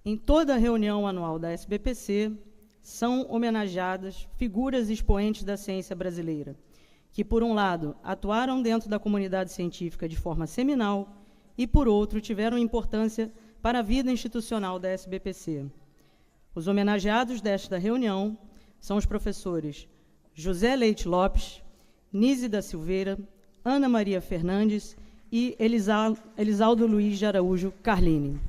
Em toda reunião anual da SBPC, são homenageadas figuras expoentes da ciência brasileira, que, por um lado, atuaram dentro da comunidade científica de forma seminal e, por outro, tiveram importância para a vida institucional da SBPC. Os homenageados desta reunião são os professores José Leite Lopes, Nise da Silveira, Ana Maria Fernandes e Elisaldo Luiz de Araújo Carlini.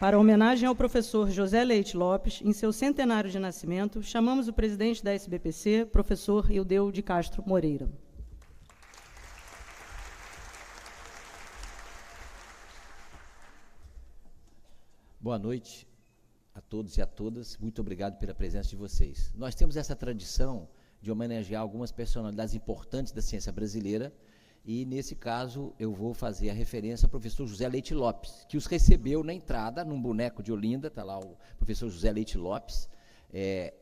Para a homenagem ao professor José Leite Lopes, em seu centenário de nascimento, chamamos o presidente da SBPC, professor Ildeu de Castro Moreira. Boa noite a todos e a todas. Muito obrigado pela presença de vocês. Nós temos essa tradição de homenagear algumas personalidades importantes da ciência brasileira, e, nesse caso, eu vou fazer a referência ao professor José Leite Lopes, que os recebeu na entrada, num boneco de Olinda, está lá o professor José Leite Lopes,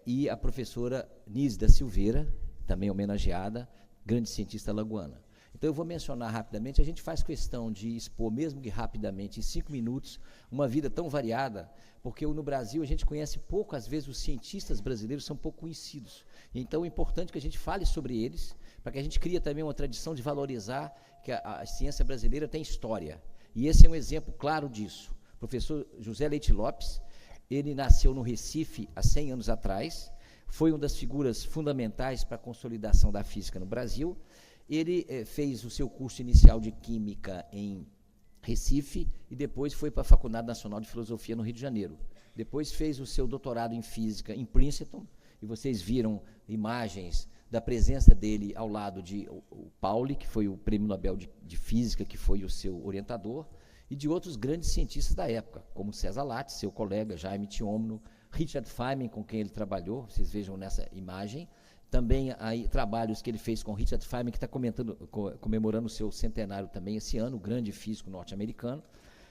e a professora Nise da Silveira, também homenageada, grande cientista alagoana. Então, eu vou mencionar rapidamente, a gente faz questão de expor, mesmo que rapidamente, em 5 minutos, uma vida tão variada, porque no Brasil a gente conhece pouco, às vezes os cientistas brasileiros são pouco conhecidos. Então, é importante que a gente fale sobre eles, para que a gente crie também uma tradição de valorizar que a ciência brasileira tem história. E esse é um exemplo claro disso. O professor José Leite Lopes, ele nasceu no Recife há 100 anos atrás, foi uma das figuras fundamentais para a consolidação da física no Brasil. Ele fez o seu curso inicial de Química em Recife e depois foi para a Faculdade Nacional de Filosofia no Rio de Janeiro. Depois fez o seu doutorado em Física em Princeton, e vocês viram imagens da presença dele ao lado de o Pauli, que foi o Prêmio Nobel de Física, que foi o seu orientador, e de outros grandes cientistas da época, como César Lattes, seu colega, Jaime Thiomno, Richard Feynman, com quem ele trabalhou, vocês vejam nessa imagem. Também aí trabalhos que ele fez com Richard Feynman, que está comemorando o seu centenário também esse ano, grande físico norte-americano.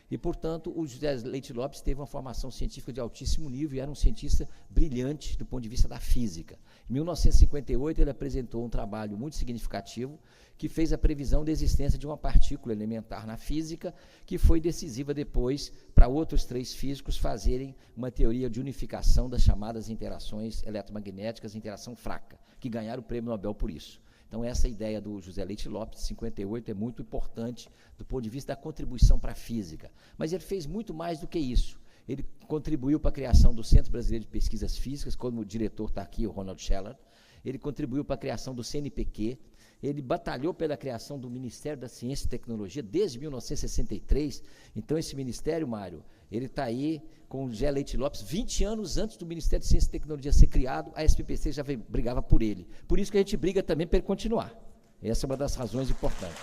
E, portanto, o José Leite Lopes teve uma formação científica de altíssimo nível e era um cientista brilhante do ponto de vista da física. Em 1958, ele apresentou um trabalho muito significativo que fez a previsão da existência de uma partícula elementar na física, que foi decisiva depois para outros 3 físicos fazerem uma teoria de unificação das chamadas interações eletromagnéticas, interação fraca, que ganharam o Prêmio Nobel por isso. Então, essa ideia do José Leite Lopes, de 58, é muito importante do ponto de vista da contribuição para a física. Mas ele fez muito mais do que isso. Ele contribuiu para a criação do Centro Brasileiro de Pesquisas Físicas, como o diretor está aqui, o Ronald Scheller. Ele contribuiu para a criação do CNPq. Ele batalhou pela criação do Ministério da Ciência e Tecnologia desde 1963. Então, esse ministério, Mário, ele está aí com o José Leite Lopes, 20 anos antes do Ministério de Ciência e Tecnologia ser criado, a SBPC já brigava por ele. Por isso que a gente briga também para ele continuar. Essa é uma das razões importantes.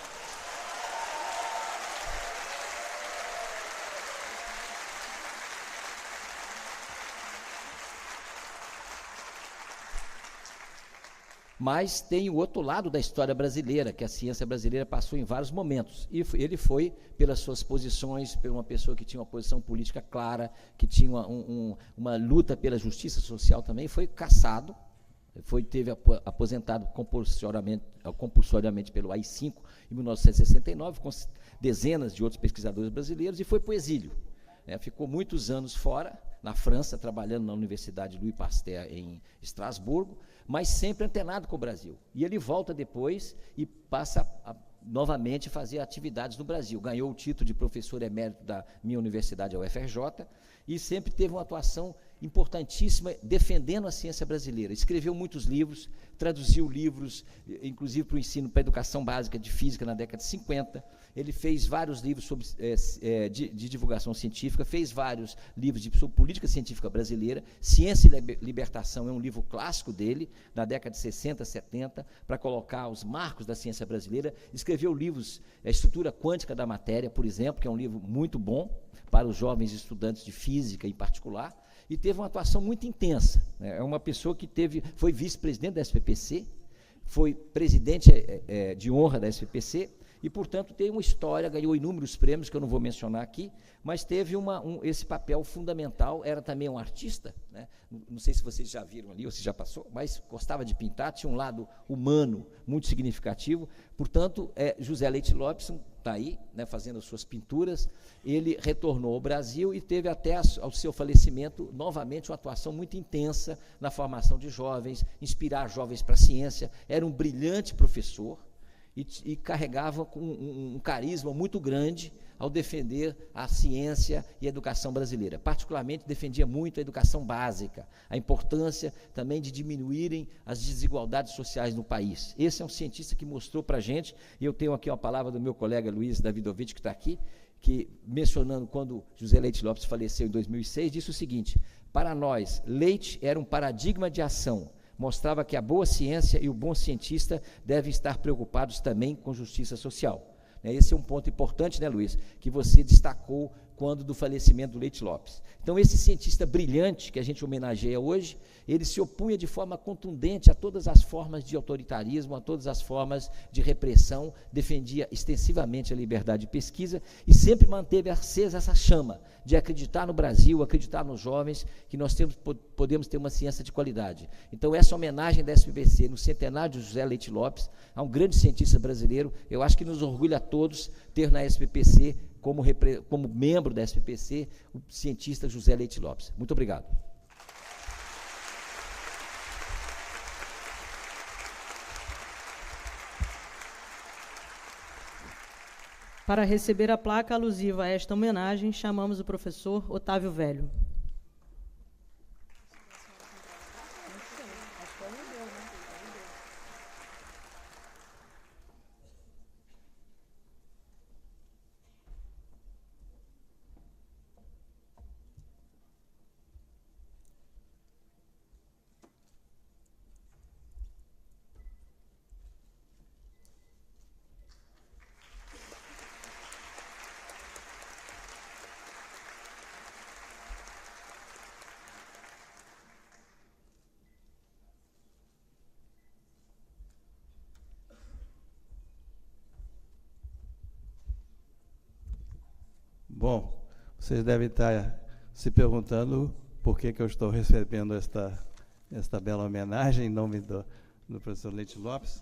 Mas tem o outro lado da história brasileira, que a ciência brasileira passou em vários momentos. E ele foi, pelas suas posições, por uma pessoa que tinha uma posição política clara, que tinha uma luta pela justiça social também, foi cassado, teve aposentado compulsoriamente pelo AI-5 em 1969, com dezenas de outros pesquisadores brasileiros, e foi para o exílio. Ficou muitos anos fora, na França, trabalhando na Universidade Louis Pasteur em Estrasburgo, mas sempre antenado com o Brasil. E ele volta depois e passa a novamente fazer atividades no Brasil. Ganhou o título de professor emérito da minha universidade, a UFRJ, e sempre teve uma atuação importantíssima defendendo a ciência brasileira. Escreveu muitos livros, traduziu livros, inclusive para o ensino, para a educação básica de física na década de 50. Ele fez vários livros sobre, de divulgação científica, fez vários livros sobre política científica brasileira. Ciência e Libertação é um livro clássico dele, na década de 60, 70, para colocar os marcos da ciência brasileira. Escreveu livros, Estrutura Quântica da Matéria, por exemplo, que é um livro muito bom para os jovens estudantes de física em particular, e teve uma atuação muito intensa. É uma pessoa que foi vice-presidente da SBPC, foi presidente de honra da SBPC, e, portanto, tem uma história, ganhou inúmeros prêmios, que eu não vou mencionar aqui, mas teve esse papel fundamental, era também um artista, né? Não sei se vocês já viram ali, ou se já passou, mas gostava de pintar, tinha um lado humano muito significativo, portanto, José Leite Lopes está aí, né, fazendo as suas pinturas, ele retornou ao Brasil e teve até ao seu falecimento, novamente, uma atuação muito intensa na formação de jovens, inspirar jovens para a ciência, era um brilhante professor e carregava com um carisma muito grande ao defender a ciência e a educação brasileira. Particularmente, defendia muito a educação básica, a importância também de diminuírem as desigualdades sociais no país. Esse é um cientista que mostrou para a gente, e eu tenho aqui uma palavra do meu colega Luiz Davidovich, que está aqui, que, mencionando quando José Leite Lopes faleceu em 2006, disse o seguinte: para nós, Leite era um paradigma de ação, mostrava que a boa ciência e o bom cientista devem estar preocupados também com justiça social. Esse é um ponto importante, né, Luiz, que você destacou quando do falecimento do Leite Lopes. Então, esse cientista brilhante que a gente homenageia hoje, ele se opunha de forma contundente a todas as formas de autoritarismo, a todas as formas de repressão, defendia extensivamente a liberdade de pesquisa e sempre manteve acesa essa chama de acreditar no Brasil, acreditar nos jovens, que nós podemos ter uma ciência de qualidade. Então, essa homenagem da SBPC no centenário de José Leite Lopes, a um grande cientista brasileiro, eu acho que nos orgulha a todos ter na SBPC, como membro da SBPC, o cientista José Leite Lopes. Muito obrigado. Para receber a placa alusiva a esta homenagem, chamamos o professor Otávio Velho. Bom, vocês devem estar se perguntando por que eu estou recebendo esta bela homenagem em nome do professor Leite Lopes.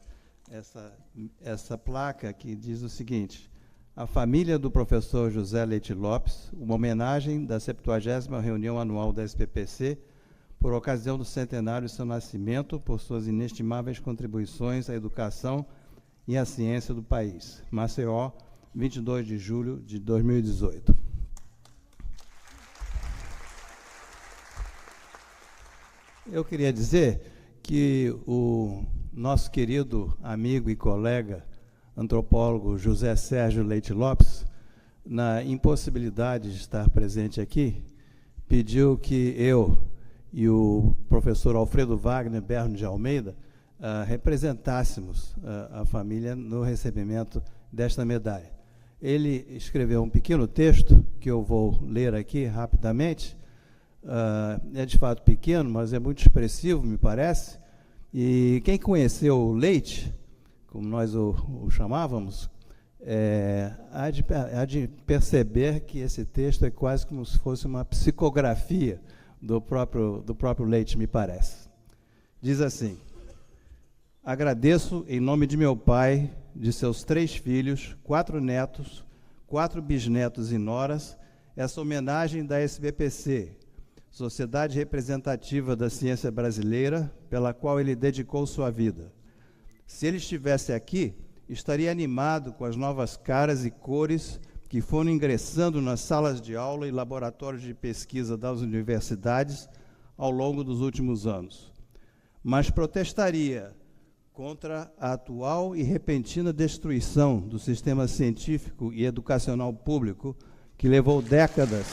Essa placa que diz o seguinte: a família do professor José Leite Lopes, uma homenagem da 70ª reunião anual da SBPC, por ocasião do centenário de seu nascimento, por suas inestimáveis contribuições à educação e à ciência do país. Maceió, 22 de julho de 2018. Eu queria dizer que o nosso querido amigo e colega antropólogo José Sérgio Leite Lopes, na impossibilidade de estar presente aqui, pediu que eu e o professor Alfredo Wagner Berno de Almeida representássemos a família no recebimento desta medalha. Ele escreveu um pequeno texto, que eu vou ler aqui rapidamente. É de fato pequeno, mas é muito expressivo, me parece. E quem conheceu o Leite, como nós o chamávamos, há de perceber que esse texto é quase como se fosse uma psicografia do próprio Leite, me parece. Diz assim: agradeço em nome de meu pai, de seus 3 filhos, 4 netos, 4 bisnetos e noras, essa homenagem da SBPC, Sociedade Representativa da Ciência Brasileira, pela qual ele dedicou sua vida. Se ele estivesse aqui, estaria animado com as novas caras e cores que foram ingressando nas salas de aula e laboratórios de pesquisa das universidades ao longo dos últimos anos. Mas protestaria contra a atual e repentina destruição do sistema científico e educacional público, que levou décadas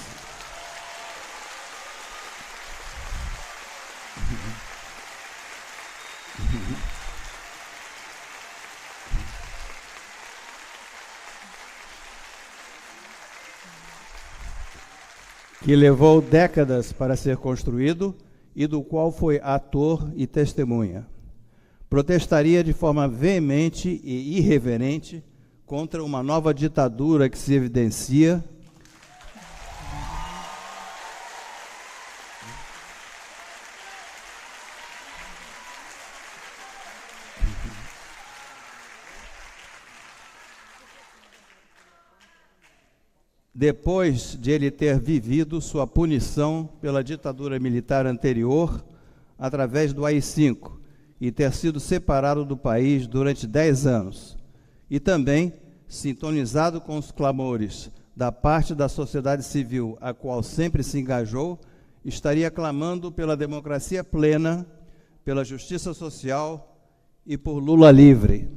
para ser construído e do qual foi ator e testemunha. Protestaria de forma veemente e irreverente contra uma nova ditadura que se evidencia. Depois de ele ter vivido sua punição pela ditadura militar anterior, através do AI-5, e ter sido separado do país durante 10 anos, e também sintonizado com os clamores da parte da sociedade civil, a qual sempre se engajou, estaria clamando pela democracia plena, pela justiça social e por Lula livre.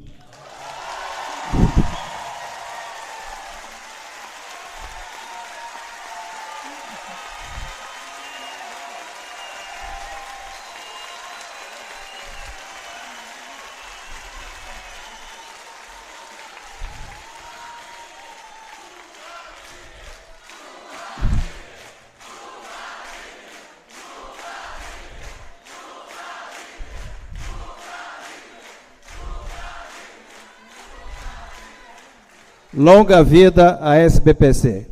Longa vida à SBPC.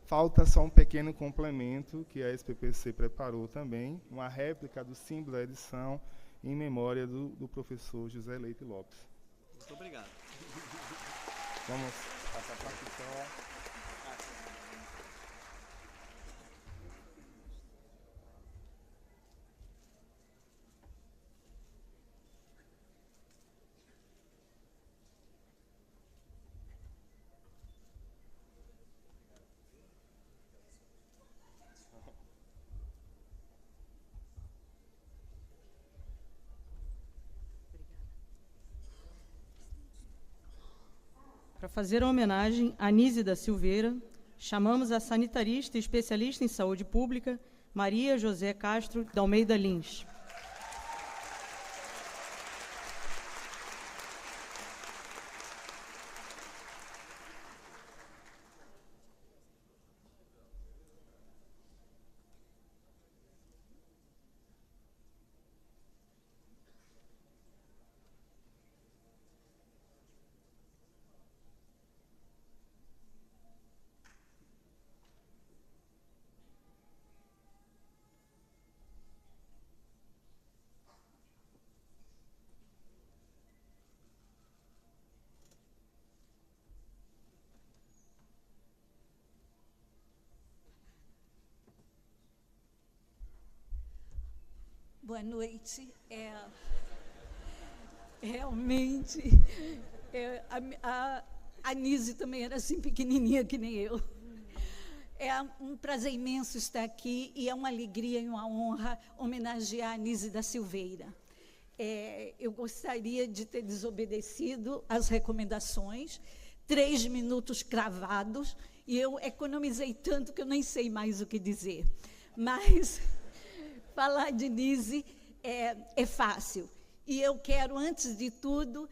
Falta só um pequeno complemento que a SBPC preparou também, uma réplica do símbolo da edição em memória do professor José Leite Lopes. Muito obrigado. Vamos passar para aqui só. Para fazer a homenagem a Nise da Silveira, chamamos a sanitarista e especialista em saúde pública, Maria José Castro de Almeida Lins. Boa noite. Realmente, a Nise também era assim pequenininha que nem eu. É um prazer imenso estar aqui e é uma alegria e uma honra homenagear a Nise da Silveira. Eu gostaria de ter desobedecido às recomendações, 3 minutos cravados, e eu economizei tanto que eu nem sei mais o que dizer. Mas falar de Nise é fácil. E eu quero, antes de tudo,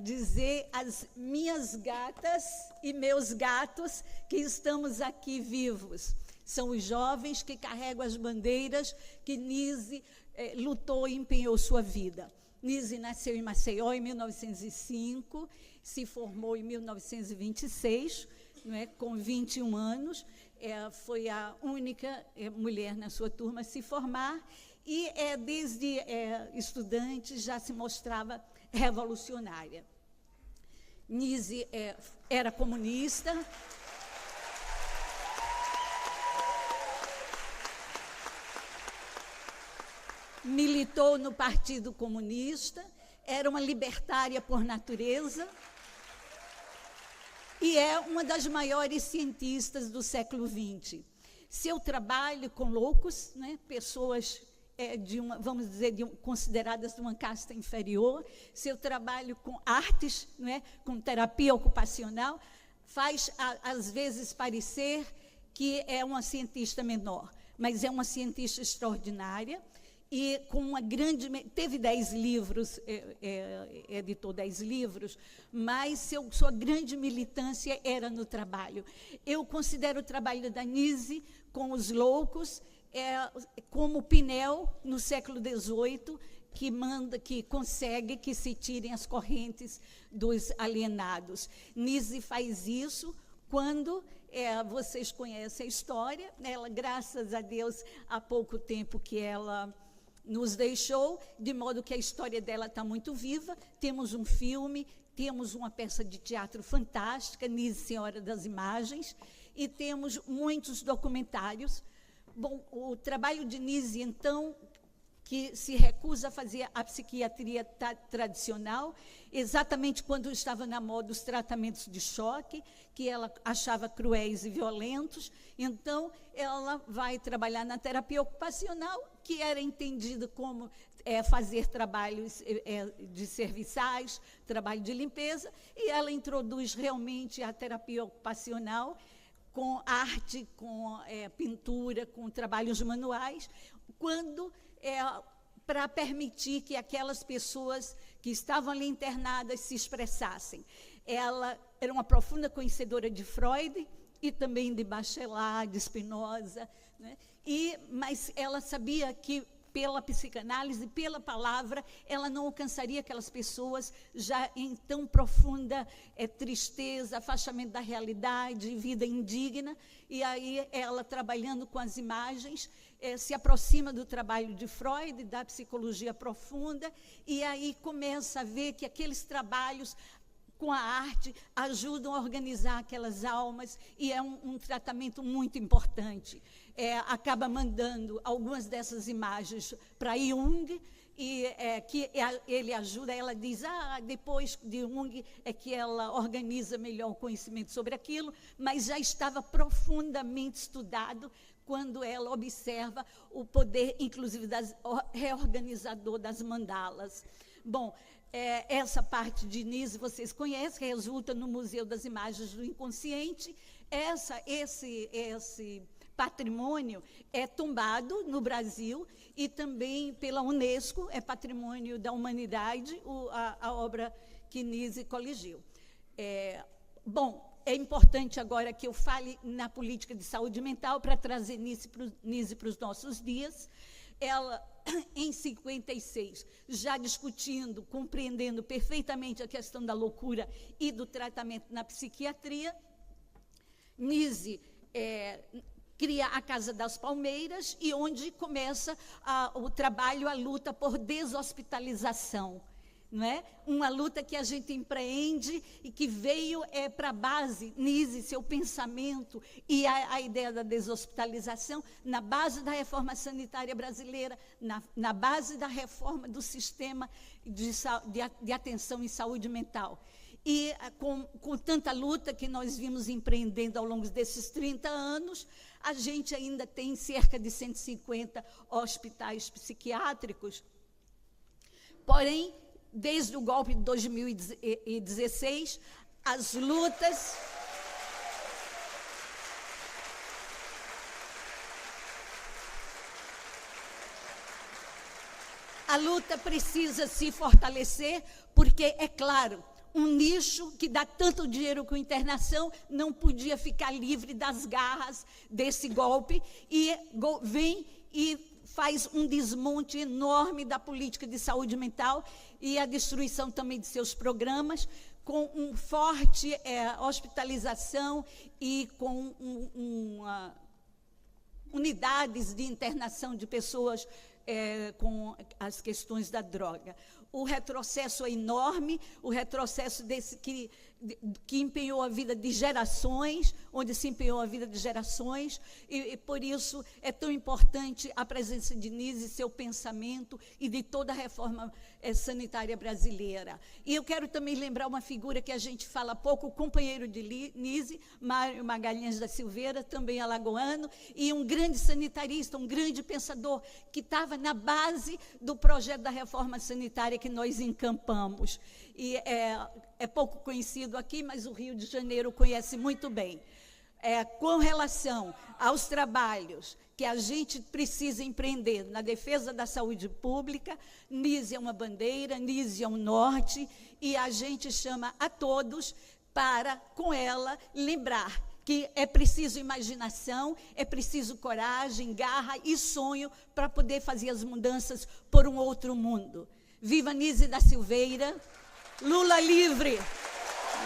dizer às minhas gatas e meus gatos que estamos aqui vivos. São os jovens que carregam as bandeiras que Nise lutou e empenhou sua vida. Nise nasceu em Maceió em 1905, se formou em 1926, com 21 anos, foi a única mulher na sua turma a se formar e, desde estudante, já se mostrava revolucionária. Nise era comunista. Militou no Partido Comunista, era uma libertária por natureza e é uma das maiores cientistas do século XX. Seu trabalho com loucos, pessoas vamos dizer, consideradas de uma casta inferior, seu trabalho com artes, com terapia ocupacional, faz, às vezes, parecer que é uma cientista menor, mas é uma cientista extraordinária. e com uma grande... Teve 10 livros, editou 10 livros, mas sua grande militância era no trabalho. Eu considero o trabalho da Nise com os loucos como Pinel, no século XVIII, que consegue que se tirem as correntes dos alienados. Nise faz isso quando... vocês conhecem a história, ela, graças a Deus, há pouco tempo que ela nos deixou, de modo que a história dela está muito viva. Temos um filme, temos uma peça de teatro fantástica, Nise, Senhora das Imagens, e temos muitos documentários. Bom, o trabalho de Nise, então, que se recusa a fazer a psiquiatria tradicional, exatamente quando estava na moda os tratamentos de choque, que ela achava cruéis e violentos. Então, ela vai trabalhar na terapia ocupacional, que era entendida como fazer trabalhos de serviçais, trabalho de limpeza, e ela introduz realmente a terapia ocupacional com arte, com pintura, com trabalhos manuais, quando... para permitir que aquelas pessoas que estavam ali internadas se expressassem. Ela era uma profunda conhecedora de Freud e também de Bachelard, de Spinoza, né? Mas ela sabia que, pela psicanálise, pela palavra, ela não alcançaria aquelas pessoas já em tão profunda tristeza, afastamento da realidade, vida indigna. E aí ela, trabalhando com as imagens, se aproxima do trabalho de Freud, da psicologia profunda, e aí começa a ver que aqueles trabalhos com a arte ajudam a organizar aquelas almas, e é um tratamento muito importante. Acaba mandando algumas dessas imagens para Jung, e que ele ajuda, ela diz, depois de Jung é que ela organiza melhor o conhecimento sobre aquilo, mas já estava profundamente estudado quando ela observa o poder, inclusive, reorganizador das mandalas. Bom, essa parte de Nise vocês conhecem, resulta no Museu das Imagens do Inconsciente. Esse patrimônio é tombado no Brasil e também pela Unesco, é patrimônio da humanidade, a obra que Nise coligiu. Bom, é importante agora que eu fale na política de saúde mental para trazer Nise para os nossos dias. Ela, em 56, já discutindo, compreendendo perfeitamente a questão da loucura e do tratamento na psiquiatria, Nise cria a Casa das Palmeiras, e onde começa o trabalho, a luta por deshospitalização. Não é? Uma luta que a gente empreende e que veio para a base, Nise, seu pensamento e a ideia da deshospitalização, na base da reforma sanitária brasileira, na base da reforma do sistema de atenção em saúde mental. E com tanta luta que nós vimos empreendendo ao longo desses 30 anos, a gente ainda tem cerca de 150 hospitais psiquiátricos. Porém, desde o golpe de 2016, as lutas... A luta precisa se fortalecer, porque, é claro, um nicho que dá tanto dinheiro com internação não podia ficar livre das garras desse golpe, e vem e faz um desmonte enorme da política de saúde mental e a destruição também de seus programas, com um forte hospitalização e com unidades de internação de pessoas com as questões da droga. O retrocesso é enorme, o retrocesso que empenhou a vida de gerações, onde se empenhou a vida de gerações, e por isso é tão importante a presença de Nise, seu pensamento e de toda a reforma sanitária brasileira. E eu quero também lembrar uma figura que a gente fala pouco, o companheiro de Nise, Mário Magalhães da Silveira, também alagoano, e um grande sanitarista, um grande pensador, que estava na base do projeto da reforma sanitária que nós encampamos. E é pouco conhecido aqui, mas o Rio de Janeiro conhece muito bem. com relação aos trabalhos que a gente precisa empreender na defesa da saúde pública, NISE é uma bandeira, NISE é um norte, e a gente chama a todos para, com ela, lembrar que é preciso imaginação, é preciso coragem, garra e sonho para poder fazer as mudanças por um outro mundo. Viva Nise da Silveira, Lula livre,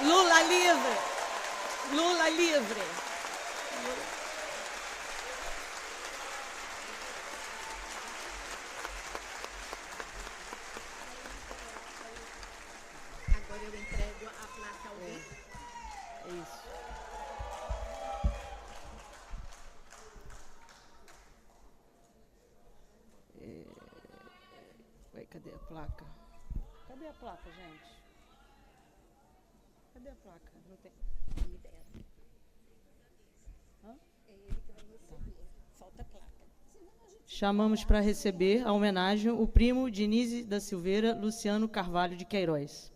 Lula livre, Lula livre. Agora eu entrego a placa ao vivo. É isso. Cadê a placa? Cadê a placa, gente? Cadê a placa? Não tem. Hã? É ele que vai receber. Falta a placa. Chamamos para receber a homenagem o primo de Nise da Silveira, Luciano Carvalho de Queiroz.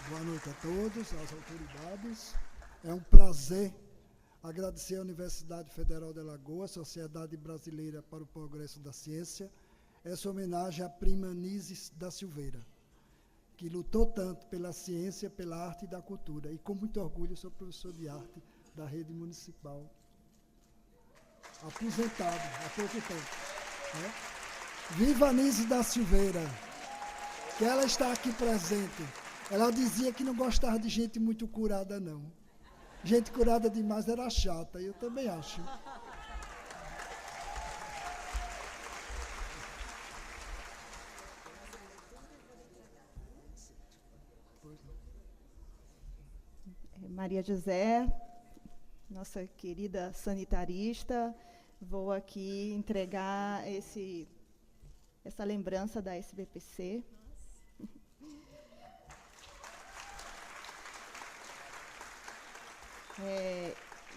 Boa noite a todos, às autoridades. É um prazer agradecer à Universidade Federal de Alagoas, Sociedade Brasileira para o Progresso da Ciência, essa homenagem à prima Nise da Silveira, que lutou tanto pela ciência, pela arte e da cultura. E com muito orgulho sou professor de arte da rede municipal, aposentado há pouco tempo. Né? Viva Nise da Silveira, que ela está aqui presente. Ela dizia que não gostava de gente muito curada, não. Gente curada demais era chata, eu também acho. Maria José, nossa querida sanitarista, vou aqui entregar essa lembrança da SBPC.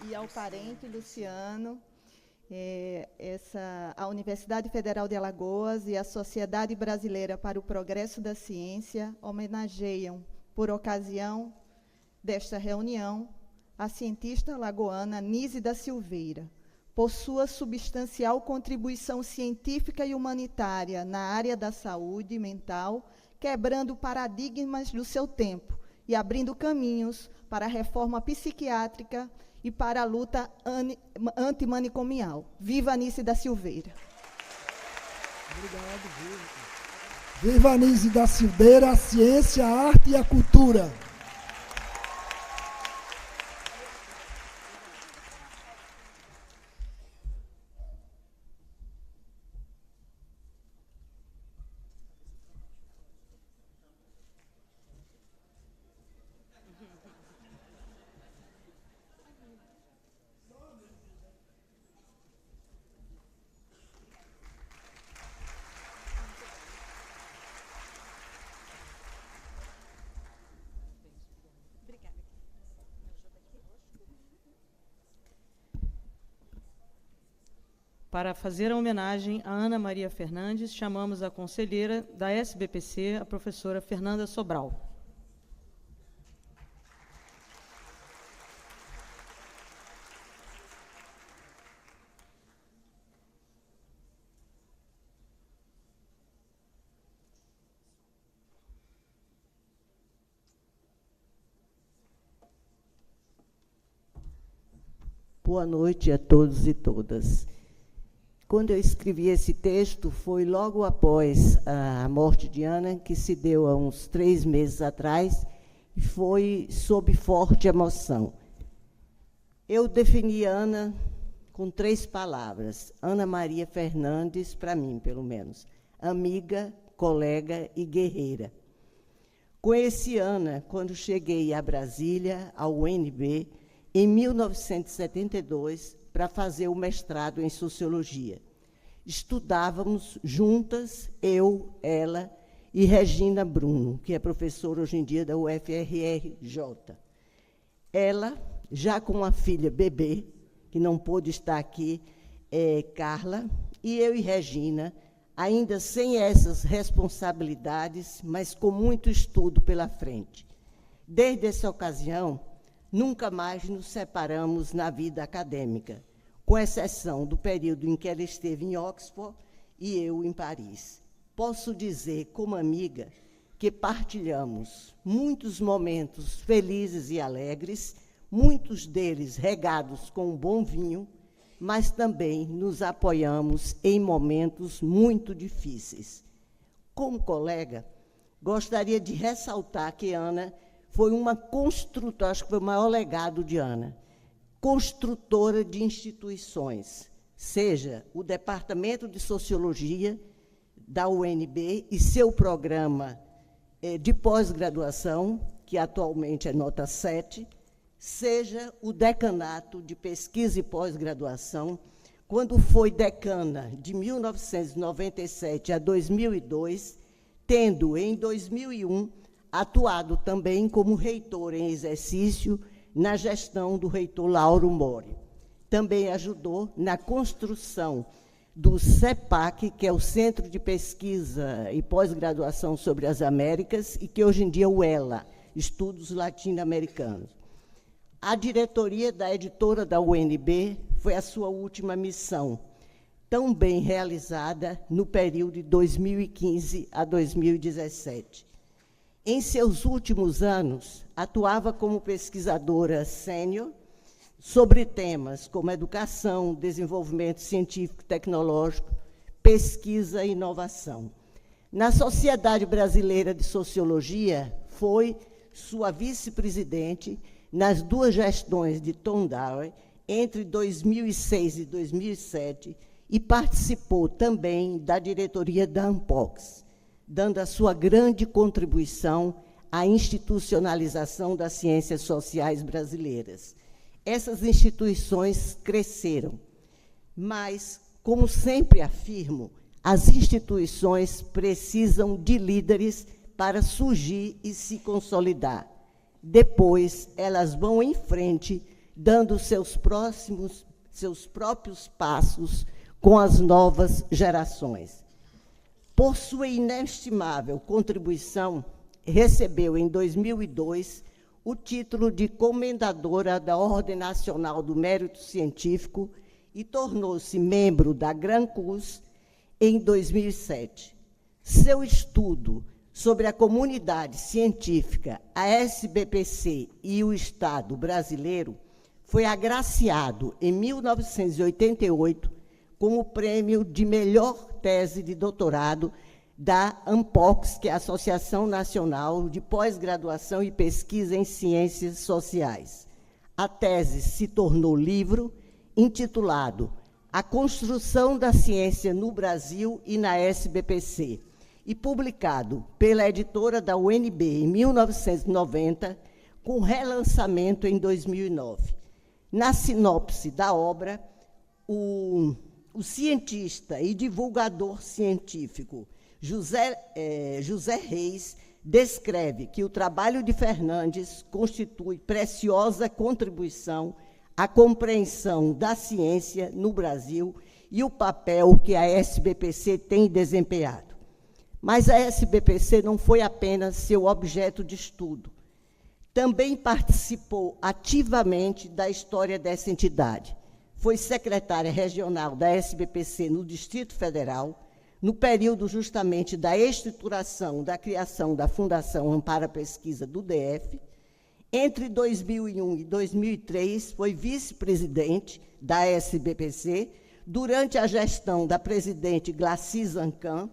E ao parente Luciano, a Universidade Federal de Alagoas e a Sociedade Brasileira para o Progresso da Ciência homenageiam, por ocasião desta reunião, a cientista alagoana Nise da Silveira, por sua substancial contribuição científica e humanitária na área da saúde mental, quebrando paradigmas do seu tempo e abrindo caminhos para a reforma psiquiátrica e para a luta antimanicomial. Viva Nise da Silveira. Obrigado, viva Nise da Silveira, a ciência, a arte e a cultura. Para fazer a homenagem a Ana Maria Fernandes, chamamos a conselheira da SBPC, a professora Fernanda Sobral. Boa noite a todos e todas. Quando eu escrevi esse texto, foi logo após a morte de Ana, que se deu há uns 3 meses atrás, e foi sob forte emoção. Eu defini Ana com 3 palavras. Ana Maria Fernandes, para mim, pelo menos. Amiga, colega e guerreira. Conheci Ana quando cheguei a Brasília, ao UNB, em 1972, para fazer o mestrado em Sociologia. Estudávamos juntas, eu, ela e Regina Bruno, que é professora hoje em dia da UFRJ. Ela, já com uma filha bebê, que não pôde estar aqui, Carla, e eu e Regina, ainda sem essas responsabilidades, mas com muito estudo pela frente. Desde essa ocasião, nunca mais nos separamos na vida acadêmica, com exceção do período em que ela esteve em Oxford e eu em Paris. Posso dizer, como amiga, que partilhamos muitos momentos felizes e alegres, muitos deles regados com um bom vinho, mas também nos apoiamos em momentos muito difíceis. Como colega, gostaria de ressaltar que Ana foi uma construtora, acho que foi o maior legado de Ana, construtora de instituições, seja o Departamento de Sociologia da UNB e seu programa de pós-graduação, que atualmente é nota 7, seja o Decanato de Pesquisa e Pós-Graduação, quando foi decana de 1997 a 2002, tendo, em 2001, atuado também como reitor em exercício na gestão do reitor Lauro Mori. Também ajudou na construção do CEPAC, que é o Centro de Pesquisa e Pós-Graduação sobre as Américas, e que hoje em dia é o ELA, Estudos Latino-Americanos. A diretoria da editora da UNB foi a sua última missão, tão bem realizada no período de 2015 a 2017. Em seus últimos anos, atuava como pesquisadora sênior sobre temas como educação, desenvolvimento científico e tecnológico, pesquisa e inovação. Na Sociedade Brasileira de Sociologia, foi sua vice-presidente nas duas gestões de Tom Dower, entre 2006 e 2007, e participou também da diretoria da Ampox, dando a sua grande contribuição à institucionalização das ciências sociais brasileiras. Essas instituições cresceram, mas, como sempre afirmo, as instituições precisam de líderes para surgir e se consolidar. Depois, elas vão em frente, dando seus próprios passos com as novas gerações. Por sua inestimável contribuição, recebeu, em 2002, o título de Comendadora da Ordem Nacional do Mérito Científico e tornou-se membro da Gran Cruz em 2007. Seu estudo sobre a comunidade científica, a SBPC e o Estado brasileiro foi agraciado, em 1988, com o prêmio de melhor tese de doutorado da ANPOX, que é a Associação Nacional de Pós-Graduação e Pesquisa em Ciências Sociais. A tese se tornou livro, intitulado A Construção da Ciência no Brasil e na SBPC, e publicado pela editora da UNB em 1990, com relançamento em 2009. Na sinopse da obra, o cientista e divulgador científico José Reis descreve que o trabalho de Fernandes constitui preciosa contribuição à compreensão da ciência no Brasil e o papel que a SBPC tem desempenhado. Mas a SBPC não foi apenas seu objeto de estudo. Também participou ativamente da história dessa entidade. Foi secretária regional da SBPC no Distrito Federal, no período justamente da estruturação, da criação da Fundação Amparo à Pesquisa do DF. Entre 2001 e 2003, foi vice-presidente da SBPC, durante a gestão da presidente Glacy Zancan,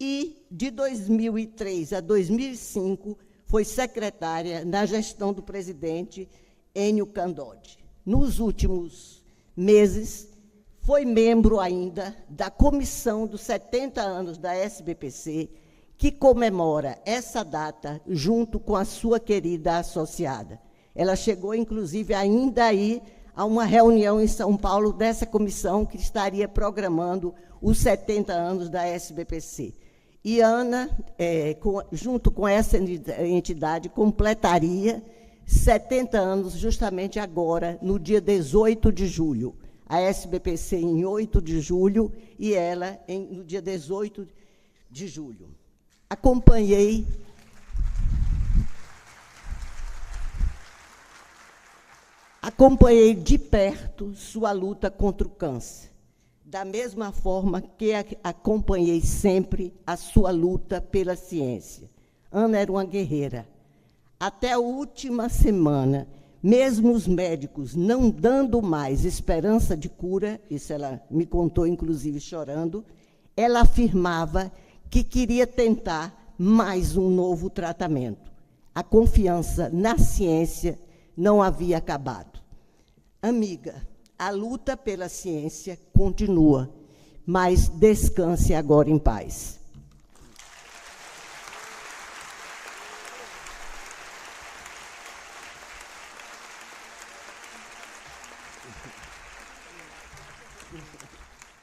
e, de 2003 a 2005, foi secretária na gestão do presidente Enio Candotti. Nos últimos meses, foi membro ainda da comissão dos 70 anos da SBPC, que comemora essa data junto com a sua querida associada. Ela chegou, inclusive, ainda aí a uma reunião em São Paulo dessa comissão que estaria programando os 70 anos da SBPC. E Ana, junto com essa entidade, completaria 70 anos justamente agora, no dia 18 de julho. A SBPC em 8 de julho e ela no dia 18 de julho. Acompanhei Acompanhei de perto sua luta contra o câncer, da mesma forma que acompanhei sempre a sua luta pela ciência. Ana era uma guerreira. Até a última semana, mesmo os médicos não dando mais esperança de cura, isso ela me contou, inclusive, chorando, ela afirmava que queria tentar mais um novo tratamento. A confiança na ciência não havia acabado. Amiga, a luta pela ciência continua, mas descanse agora em paz.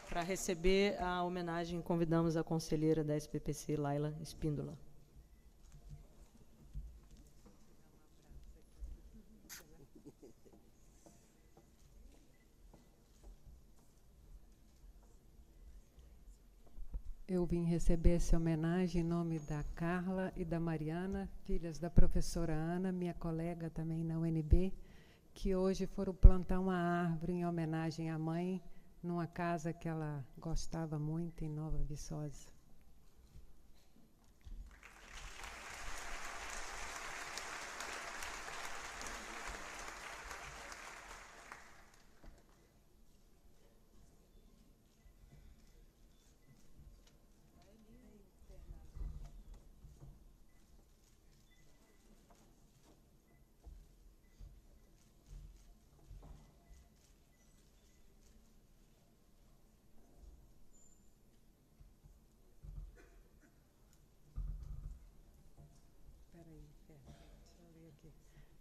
Para receber a homenagem, convidamos a conselheira da SBPC, Laila Espíndola. Eu vim receber essa homenagem em nome da Carla e da Mariana, filhas da professora Ana, minha colega também na UNB, que hoje foram plantar uma árvore em homenagem à mãe, numa casa que ela gostava muito, em Nova Viçosa.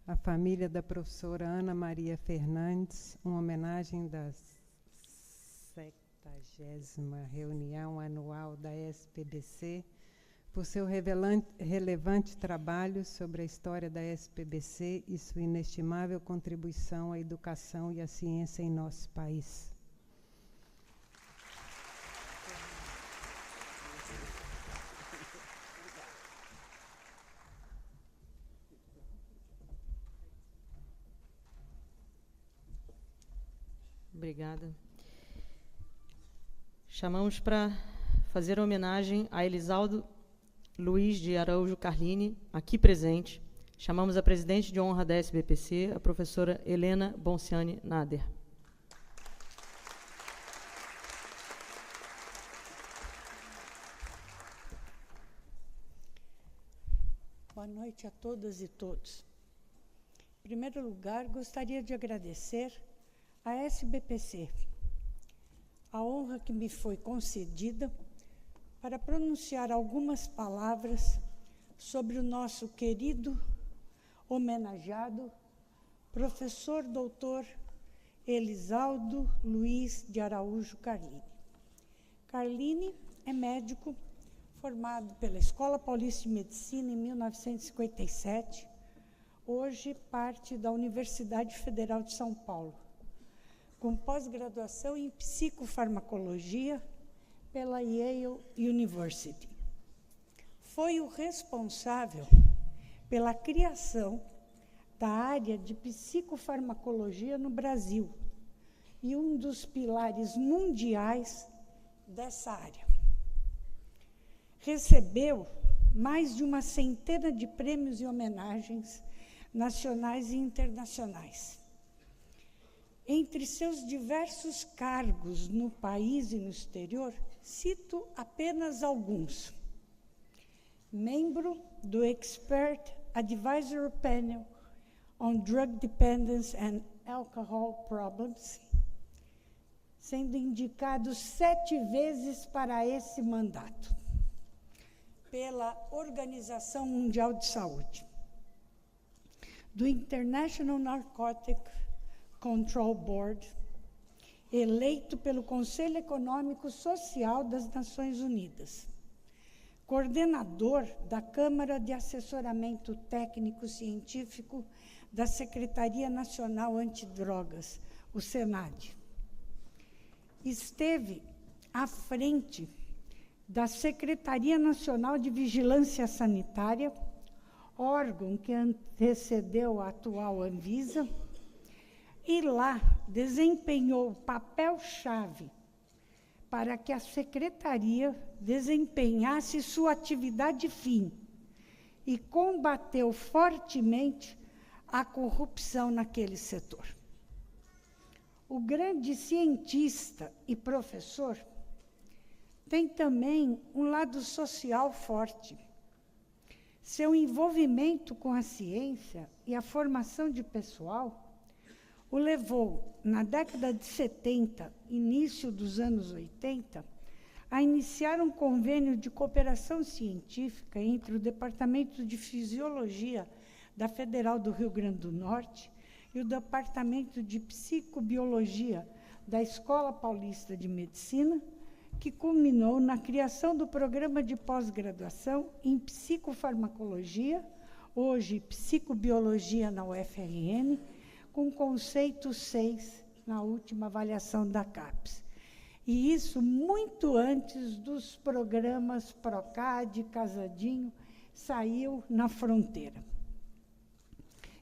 A família da professora Ana Maria Fernandes, uma homenagem da 70ª reunião anual da SPBC, por seu relevante trabalho sobre a história da SPBC e sua inestimável contribuição à educação e à ciência em nosso país. Obrigada. Chamamos para fazer homenagem a Elisaldo Luiz de Araújo Carlini, aqui presente. Chamamos a presidente de honra da SBPC, a professora Helena Bonciani Nader. Boa noite a todas e todos. Em primeiro lugar, gostaria de agradecer à SBPC a honra que me foi concedida para pronunciar algumas palavras sobre o nosso querido homenageado professor doutor Elisaldo Luiz de Araújo Carlini. Carlini é médico formado pela Escola Paulista de Medicina em 1957, hoje parte da Universidade Federal de São Paulo, com pós-graduação em psicofarmacologia pela Yale University. Foi o responsável pela criação da área de psicofarmacologia no Brasil e um dos pilares mundiais dessa área. Recebeu mais de uma centena de prêmios e homenagens nacionais e internacionais. Entre seus diversos cargos no país e no exterior, cito apenas alguns. Membro do Expert Advisory Panel on Drug Dependence and Alcohol Problems, sendo indicado 7 vezes para esse mandato pela Organização Mundial de Saúde, do International Narcotic Control Board, eleito pelo Conselho Econômico Social das Nações Unidas, coordenador da Câmara de Assessoramento Técnico-Científico da Secretaria Nacional Antidrogas, o SENAD. Esteve à frente da Secretaria Nacional de Vigilância Sanitária, órgão que antecedeu a atual Anvisa, e lá desempenhou papel-chave para que a secretaria desempenhasse sua atividade fim e combateu fortemente a corrupção naquele setor. O grande cientista e professor tem também um lado social forte. Seu envolvimento com a ciência e a formação de pessoal o levou, na década de 70, início dos anos 80, a iniciar um convênio de cooperação científica entre o Departamento de Fisiologia da Federal do Rio Grande do Norte e o Departamento de Psicobiologia da Escola Paulista de Medicina, que culminou na criação do programa de pós-graduação em psicofarmacologia, hoje psicobiologia na UFRN, com conceito 6 na última avaliação da CAPES. E isso muito antes dos programas Procad, Casadinho, saiu na fronteira.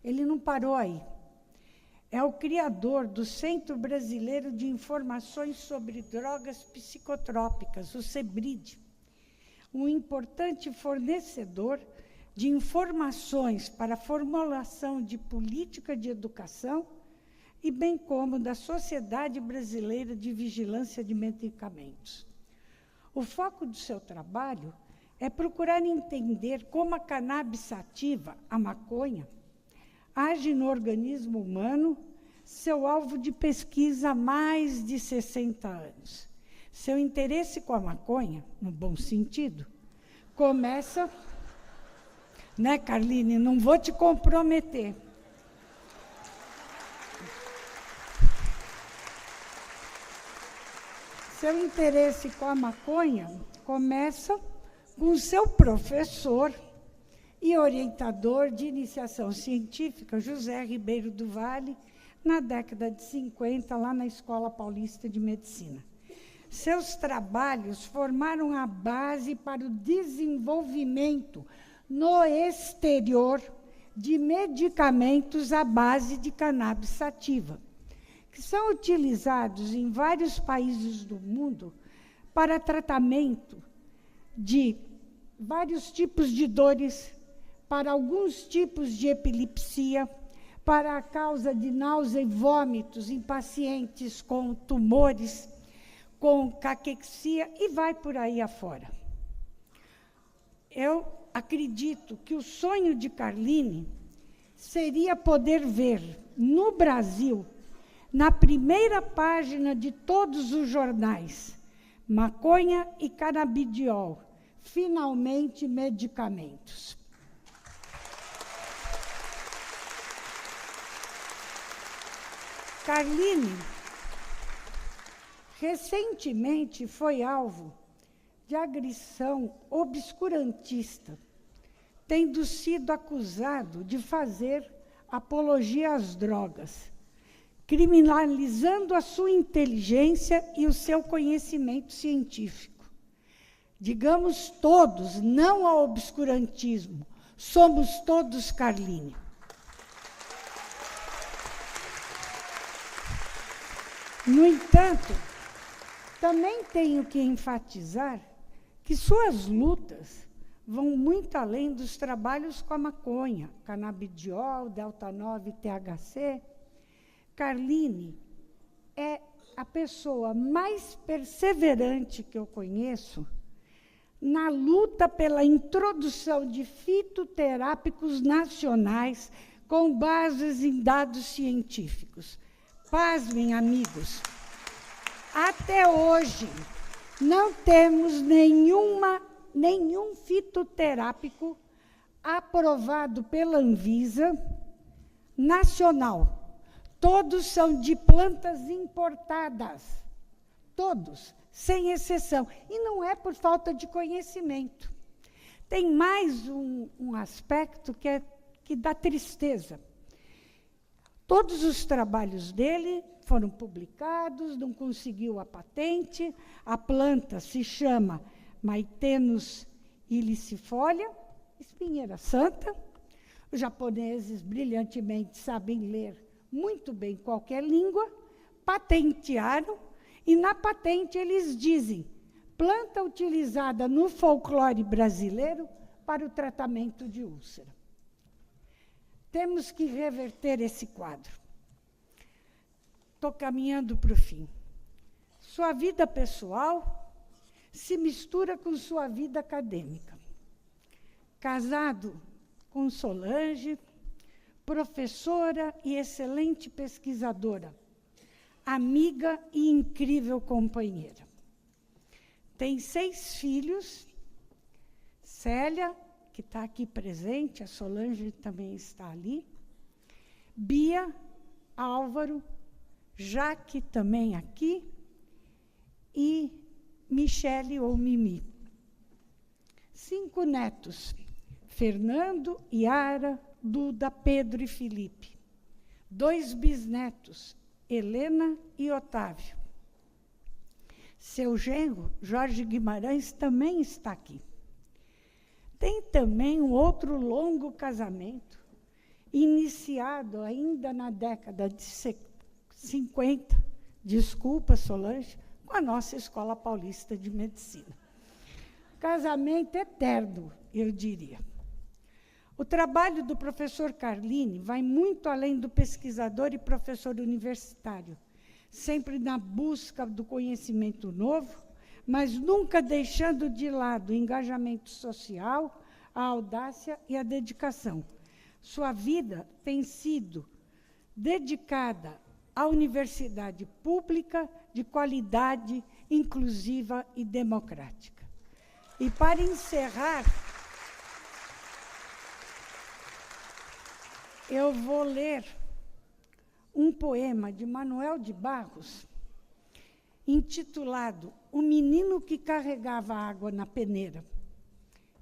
Ele não parou aí. É o criador do Centro Brasileiro de Informações sobre Drogas Psicotrópicas, o CEBRID, um importante fornecedor de informações para a formulação de política de educação e bem como da Sociedade Brasileira de Vigilância de Medicamentos. O foco do seu trabalho é procurar entender como a cannabis sativa, a maconha, age no organismo humano, seu alvo de pesquisa há mais de 60 anos. Seu interesse com a maconha, no bom sentido, começa... Né, Carline? Não vou te comprometer. Seu interesse com a maconha começa com seu professor e orientador de iniciação científica, José Ribeiro do Vale, na década de 50, lá na Escola Paulista de Medicina. Seus trabalhos formaram a base para o desenvolvimento no exterior de medicamentos à base de cannabis sativa, que são utilizados em vários países do mundo para tratamento de vários tipos de dores, para alguns tipos de epilepsia, para a causa de náusea e vômitos em pacientes com tumores, com caquexia, e vai por aí afora. Eu acredito que o sonho de Carline seria poder ver no Brasil, na primeira página de todos os jornais, maconha e canabidiol, finalmente medicamentos. Carline recentemente foi alvo de agressão obscurantista, tendo sido acusado de fazer apologia às drogas, criminalizando a sua inteligência e o seu conhecimento científico. Digamos todos, não ao obscurantismo, somos todos Carline. No entanto, também tenho que enfatizar que suas lutas vão muito além dos trabalhos com a maconha, canabidiol, delta-9, THC. Carline é a pessoa mais perseverante que eu conheço na luta pela introdução de fitoterápicos nacionais com bases em dados científicos. Pasmem, amigos, até hoje não temos nenhum fitoterápico aprovado pela Anvisa nacional. Todos são de plantas importadas, todos, sem exceção. E não é por falta de conhecimento. Tem mais um aspecto que dá tristeza. Todos os trabalhos dele foram publicados, não conseguiu a patente. A planta se chama Maitenus ilicifolia, espinheira santa. Os japoneses brilhantemente sabem ler muito bem qualquer língua, patentearam, e na patente eles dizem: planta utilizada no folclore brasileiro para o tratamento de úlcera. Temos que reverter esse quadro. Estou caminhando para o fim. Sua vida pessoal se mistura com sua vida acadêmica. Casado com Solange, professora e excelente pesquisadora, amiga e incrível companheira. Tem 6 filhos, Célia, que está aqui presente, a Solange também está ali, Bia, Álvaro, Jaque também aqui, e Michele ou Mimi. 5 netos, Fernando, Yara, Duda, Pedro e Felipe. 2 bisnetos, Helena e Otávio. Seu genro, Jorge Guimarães, também está aqui. Tem também um outro longo casamento, iniciado ainda na década de 50, desculpa, Solange, com a nossa Escola Paulista de Medicina. Casamento eterno, eu diria. O trabalho do professor Carlini vai muito além do pesquisador e professor universitário, sempre na busca do conhecimento novo, mas nunca deixando de lado o engajamento social, a audácia e a dedicação. Sua vida tem sido dedicada à universidade pública de qualidade, inclusiva e democrática. E para encerrar, eu vou ler um poema de Manuel de Barros, intitulado O Menino que Carregava Água na Peneira,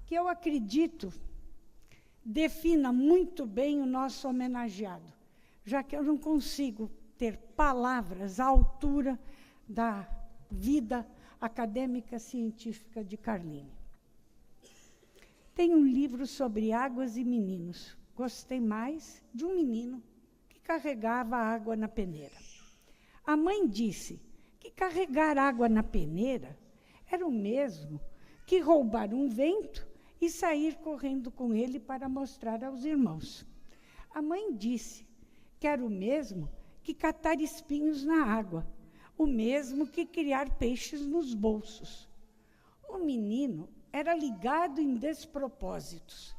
que eu acredito defina muito bem o nosso homenageado, já que eu não consigo ter palavras à altura da vida acadêmica científica de Carlini. Tem um livro sobre águas e meninos. Gostei mais de um menino que carregava água na peneira. A mãe disse que carregar água na peneira era o mesmo que roubar um vento e sair correndo com ele para mostrar aos irmãos. A mãe disse que era o mesmo que catar espinhos na água, o mesmo que criar peixes nos bolsos. O menino era ligado em despropósitos.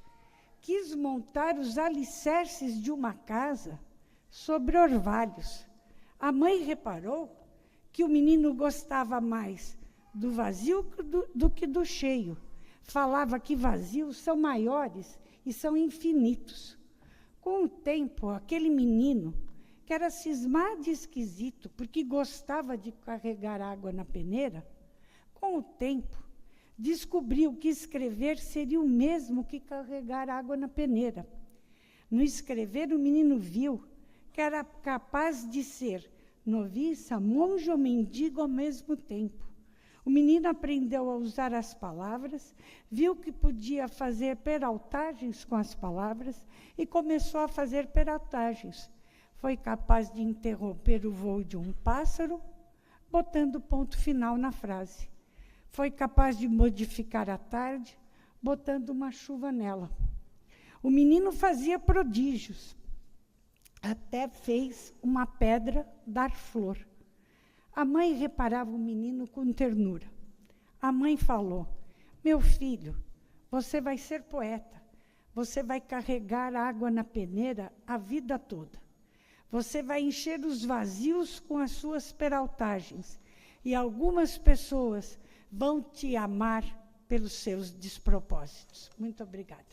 Quis montar os alicerces de uma casa sobre orvalhos. A mãe reparou que o menino gostava mais do vazio do que do cheio. Falava que vazios são maiores e são infinitos. Com o tempo, aquele menino, que era cismado e esquisito, porque gostava de carregar água na peneira, com o tempo, descobriu que escrever seria o mesmo que carregar água na peneira. No escrever, o menino viu que era capaz de ser noviça, monge ou mendigo ao mesmo tempo. O menino aprendeu a usar as palavras, viu que podia fazer peraltagens com as palavras e começou a fazer peraltagens. Foi capaz de interromper o voo de um pássaro, botando ponto final na frase. Foi capaz de modificar a tarde, botando uma chuva nela. O menino fazia prodígios. Até fez uma pedra dar flor. A mãe reparava o menino com ternura. A mãe falou: meu filho, você vai ser poeta. Você vai carregar água na peneira a vida toda. Você vai encher os vazios com as suas peraltagens. E algumas pessoas vão te amar pelos seus despropósitos. Muito obrigada.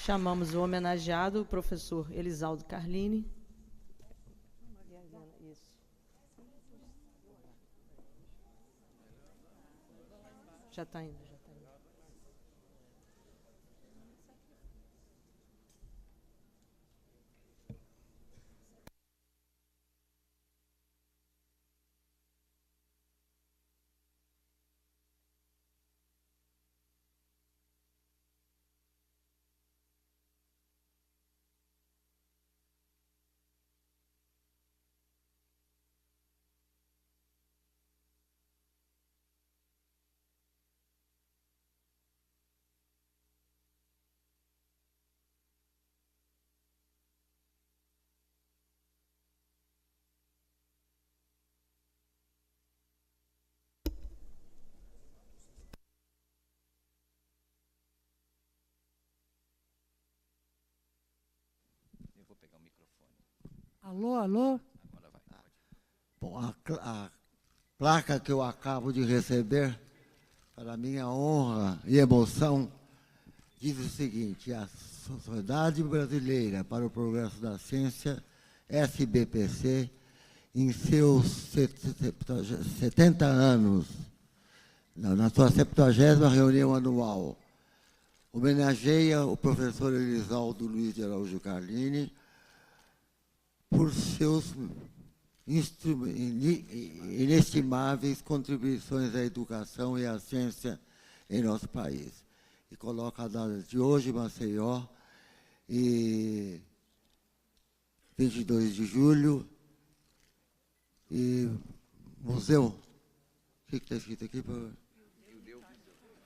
Chamamos o homenageado, o professor Elisaldo Carlini. Já está indo. Alô, alô? Bom, a placa que eu acabo de receber, para minha honra e emoção, diz o seguinte: a Sociedade Brasileira para o Progresso da Ciência, SBPC, em seus 70 anos, na sua 70ª reunião anual, homenageia o professor Elisaldo Luiz de Araújo Carlini por seus inestimáveis contribuições à educação e à ciência em nosso país. E coloca a data de hoje, Maceió, e 22 de julho, e museu. O que está escrito aqui?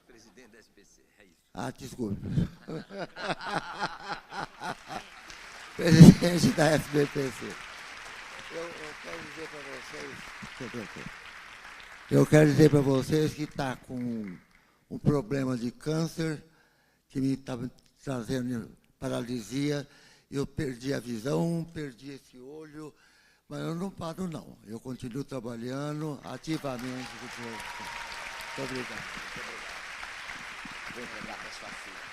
Presidente da SBC, é isso. Ah, desculpe. Presidente da SBPC. Eu quero dizer para vocês que está com um problema de câncer que me está trazendo paralisia. Eu perdi a visão, perdi esse olho, mas eu não paro, não. Eu continuo trabalhando ativamente. Muito obrigado. Vou entregar para a sua filha.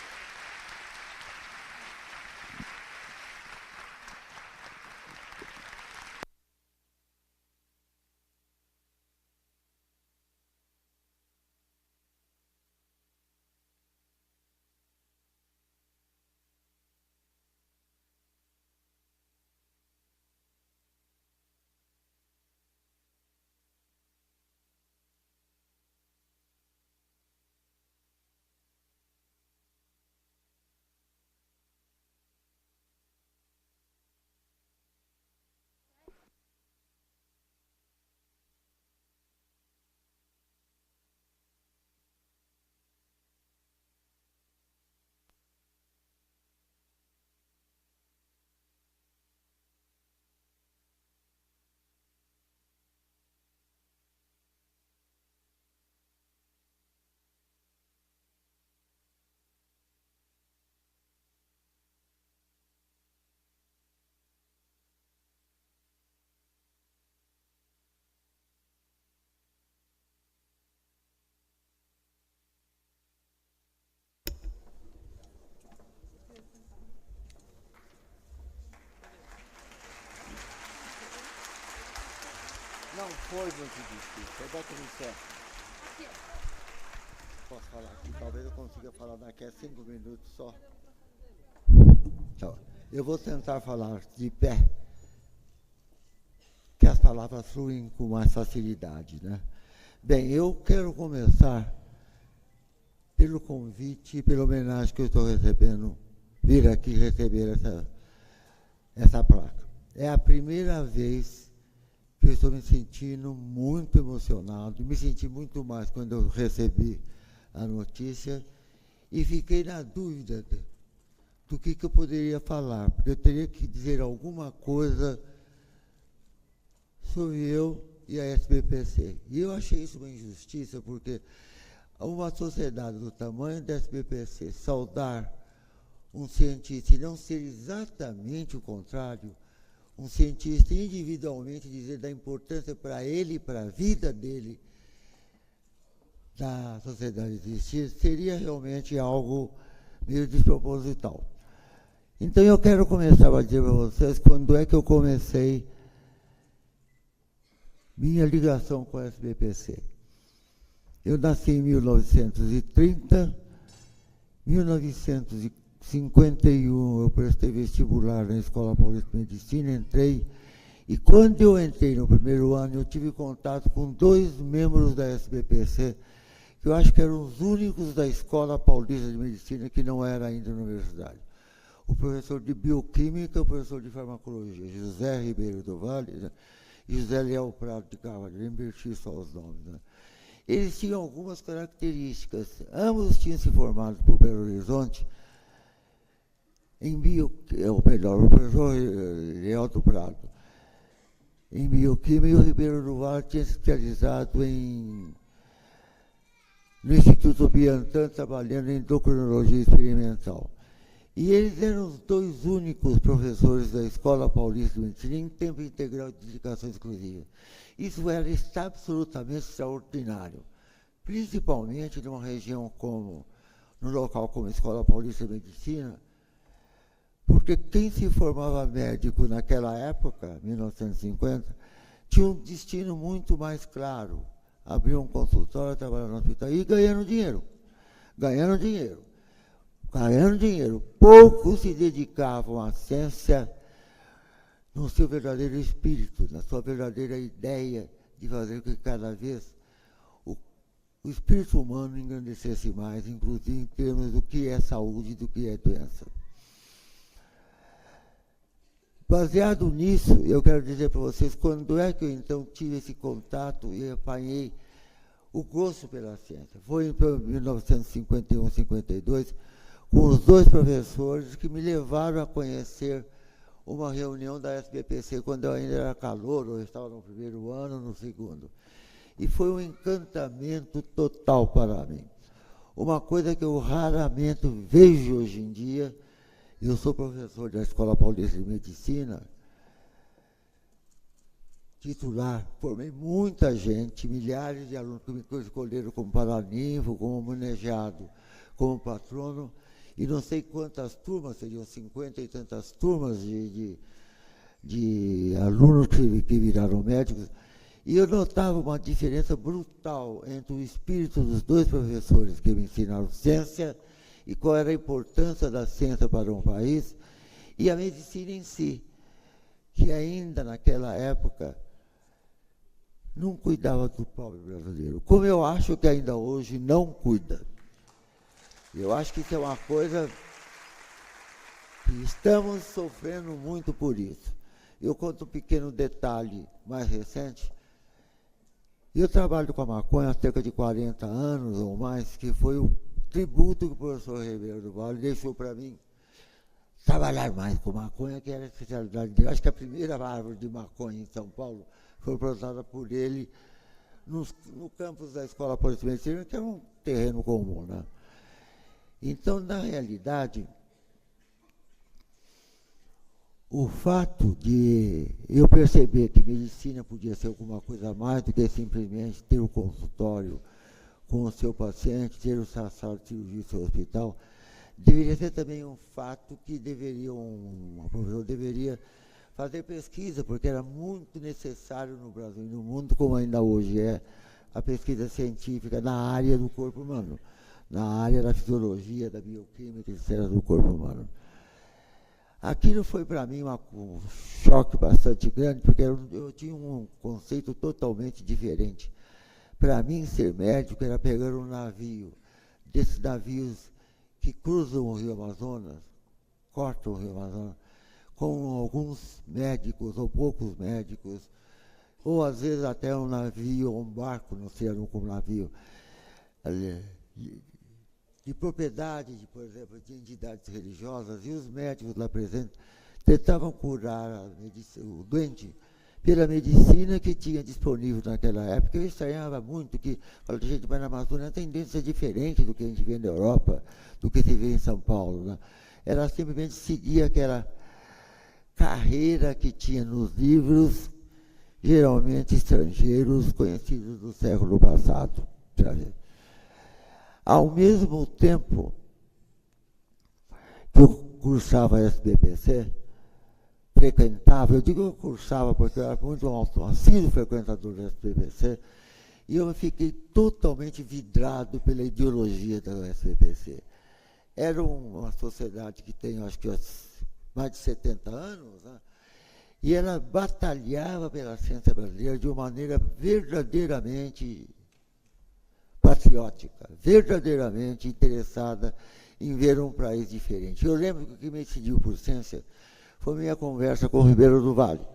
Não foi muito difícil. Foi bem tudo certo. Posso falar aqui? Talvez eu consiga falar daqui a 5 minutos só. Então, eu vou tentar falar de pé, que as palavras fluem com mais facilidade, né? Bem, eu quero começar pelo convite e pela homenagem que eu estou recebendo, vir aqui receber essa placa. É a primeira vez que eu estou me sentindo muito emocionado, me senti muito mais quando eu recebi a notícia e fiquei na dúvida do que eu poderia falar, porque eu teria que dizer alguma coisa sobre eu e a SBPC. E eu achei isso uma injustiça, porque uma sociedade do tamanho da SBPC saudar um cientista e não ser exatamente o contrário, um cientista individualmente dizer da importância para ele e para a vida dele da sociedade existir, seria realmente algo meio desproposital. Então eu quero começar a dizer para vocês quando é que eu comecei minha ligação com a SBPC. Eu nasci em 1930, 1951 eu prestei vestibular na Escola Paulista de Medicina, entrei, e quando eu entrei no primeiro ano, eu tive contato com 2 membros da SBPC, que eu acho que eram os únicos da Escola Paulista de Medicina que não era ainda na universidade. O professor de Bioquímica e o professor de Farmacologia, José Ribeiro do Vale, né, e José Leal Prado de Carvalho, eu inverti só os nomes, né. Eles tinham algumas características, ambos tinham se formado por Belo Horizonte, o professor Leal do Prado, em Bioquímica, e o Ribeiro do Vale tinha se especializado no Instituto Biantã, trabalhando em endocrinologia experimental. E eles eram os 2 únicos professores da Escola Paulista de Medicina em tempo integral de dedicação exclusiva. Isso era absolutamente extraordinário, principalmente numa região como, num local como a Escola Paulista de Medicina, porque quem se formava médico naquela época, 1950, tinha um destino muito mais claro. Abrir um consultório, trabalhar no hospital e ganhando dinheiro. Ganhando dinheiro. Ganhando dinheiro. Poucos se dedicavam à ciência no seu verdadeiro espírito, na sua verdadeira ideia de fazer com que cada vez o espírito humano engrandecesse mais, inclusive em termos do que é saúde e do que é doença. Baseado nisso, eu quero dizer para vocês, quando é que eu então tive esse contato e apanhei o gosto pela ciência? Foi em 1951, 52, com os 2 professores que me levaram a conhecer uma reunião da SBPC, quando eu ainda era calouro, eu estava no 1º ano, no 2º. E foi um encantamento total para mim. Uma coisa que eu raramente vejo hoje em dia. Eu sou professor da Escola Paulista de Medicina, titular, formei muita gente, milhares de alunos que me escolheram como paraninfo, como manejado, como patrono, e não sei quantas turmas, seriam 50 e tantas turmas de alunos que viraram médicos, e eu notava uma diferença brutal entre o espírito dos 2 professores que me ensinaram ciência e qual era a importância da ciência para um país, e a medicina em si, que ainda naquela época não cuidava do pobre brasileiro, como eu acho que ainda hoje não cuida. Eu acho que isso é uma coisa que estamos sofrendo muito por isso. Eu conto um pequeno detalhe mais recente. Eu trabalho com a maconha há cerca de 40 anos ou mais, que foi o tributo que o professor Ribeiro do Vale deixou para mim, trabalhar mais com maconha, que era a especialidade dele. Acho que a primeira árvore de maconha em São Paulo foi plantada por ele no campus da Escola Paulista de Medicina, que era um terreno comum, né? Então, na realidade, o fato de eu perceber que medicina podia ser alguma coisa mais do que simplesmente ter o consultório com o seu paciente, ter o sala de cirurgia no seu hospital, deveria ser também um fato que um professor deveria fazer pesquisa, porque era muito necessário no Brasil e no mundo, como ainda hoje é, a pesquisa científica na área do corpo humano, na área da fisiologia, da bioquímica, etc., do corpo humano. Aquilo foi para mim um choque bastante grande, porque eu tinha um conceito totalmente diferente. Para mim, ser médico era pegar um navio, desses navios que cruzam o Rio Amazonas, cortam o Rio Amazonas, com alguns médicos ou poucos médicos, ou às vezes até um navio, um barco, não sei como navio, de propriedade, por exemplo, de entidades religiosas, e os médicos lá presentes tentavam curar o doente pela medicina que tinha disponível naquela época. Eu estranhava muito que, a gente vai na Amazônia, a tendência é diferente do que a gente vê na Europa, do que se vê em São Paulo, né? Era simplesmente seguir aquela carreira que tinha nos livros, geralmente estrangeiros, conhecidos do século passado. Ao mesmo tempo que eu cursava a SBPC, frequentava, eu digo que eu cursava porque eu era muito assíduo frequentador da SBPC, e eu fiquei totalmente vidrado pela ideologia da SBPC. Era uma sociedade que tem, acho que, mais de 70 anos, né? E ela batalhava pela ciência brasileira de uma maneira verdadeiramente patriótica, verdadeiramente interessada em ver um país diferente. Eu lembro que o que me decidiu por ciência foi minha conversa com o Ribeiro do Vale.